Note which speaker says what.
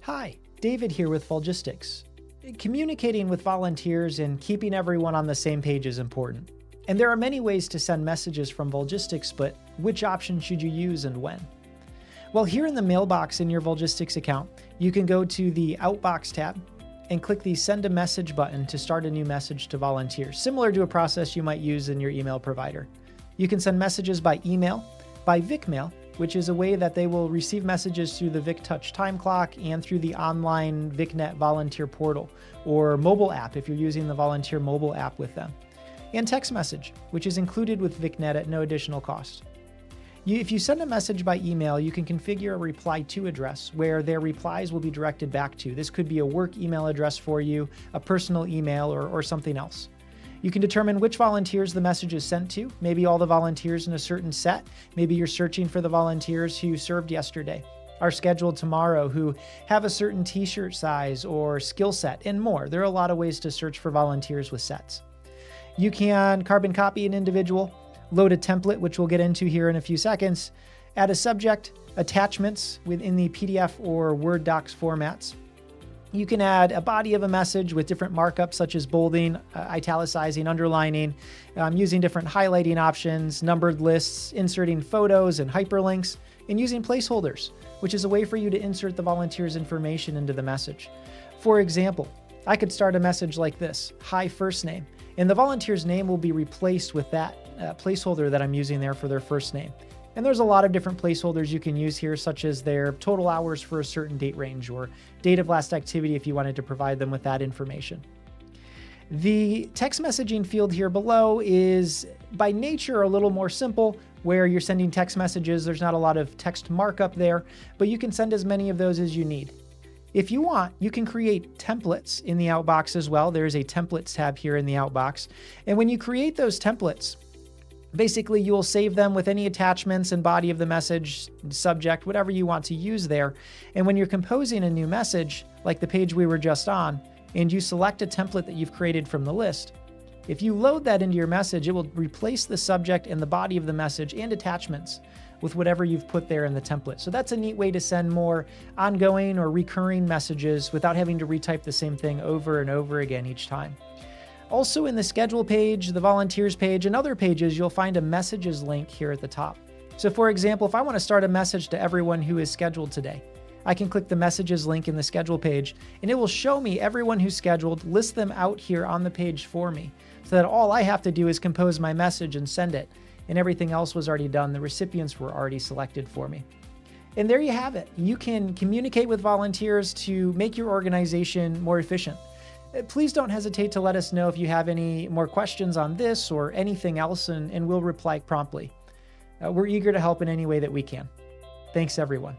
Speaker 1: Hi, David here with Volgistics. Communicating with volunteers and keeping everyone on the same page is important. And there are many ways to send messages from Volgistics, but which option should you use and when? Well, here in the mailbox in your Volgistics account, you can go to the Outbox tab and click the Send a Message button to start a new message to volunteers, similar to a process you might use in your email provider. You can send messages by email, by VicMail, which is a way that they will receive messages through the VicTouch time clock and through the online VicNet volunteer portal, or mobile app if you're using the volunteer mobile app with them, and text message, which is included with VicNet at no additional cost. If you send a message by email, you can configure a reply to address where their replies will be directed back to. This could be a work email address for you, a personal email, or something else. You can determine which volunteers the message is sent to, maybe all the volunteers in a certain set. Maybe you're searching for the volunteers who served yesterday, are scheduled tomorrow, who have a certain t-shirt size or skill set, and more. There are a lot of ways to search for volunteers with sets. You can carbon copy an individual, load a template, which we'll get into here in a few seconds, add a subject, attachments within the PDF or Word docs formats. You can add a body of a message with different markups such as bolding, italicizing, underlining, using different highlighting options, numbered lists, inserting photos and hyperlinks, and using placeholders, which is a way for you to insert the volunteer's information into the message. For example, I could start a message like this: hi, first name, and the volunteer's name will be replaced with that placeholder that I'm using there for their first name. And there's a lot of different placeholders you can use here, such as their total hours for a certain date range or date of last activity if you wanted to provide them with that information. The text messaging field here below is by nature a little more simple, where you're sending text messages. There's not a lot of text markup there, but you can send as many of those as you need. If you want, you can create templates in the Outbox as well. There's a Templates tab here in the Outbox. And when you create those templates, basically, you will save them with any attachments and body of the message, subject, whatever you want to use there. And when you're composing a new message, like the page we were just on, and you select a template that you've created from the list, if you load that into your message, it will replace the subject and the body of the message and attachments with whatever you've put there in the template. So that's a neat way to send more ongoing or recurring messages without having to retype the same thing over and over again each time. Also in the schedule page, the volunteers page, and other pages, you'll find a messages link here at the top. So for example, if I want to start a message to everyone who is scheduled today, I can click the messages link in the schedule page, and it will show me everyone who's scheduled, list them out here on the page for me, so that all I have to do is compose my message and send it, and everything else was already done. The recipients were already selected for me. And there you have it. You can communicate with volunteers to make your organization more efficient. Please don't hesitate to let us know if you have any more questions on this or anything else, and we'll reply promptly. We're eager to help in any way that we can. Thanks, everyone.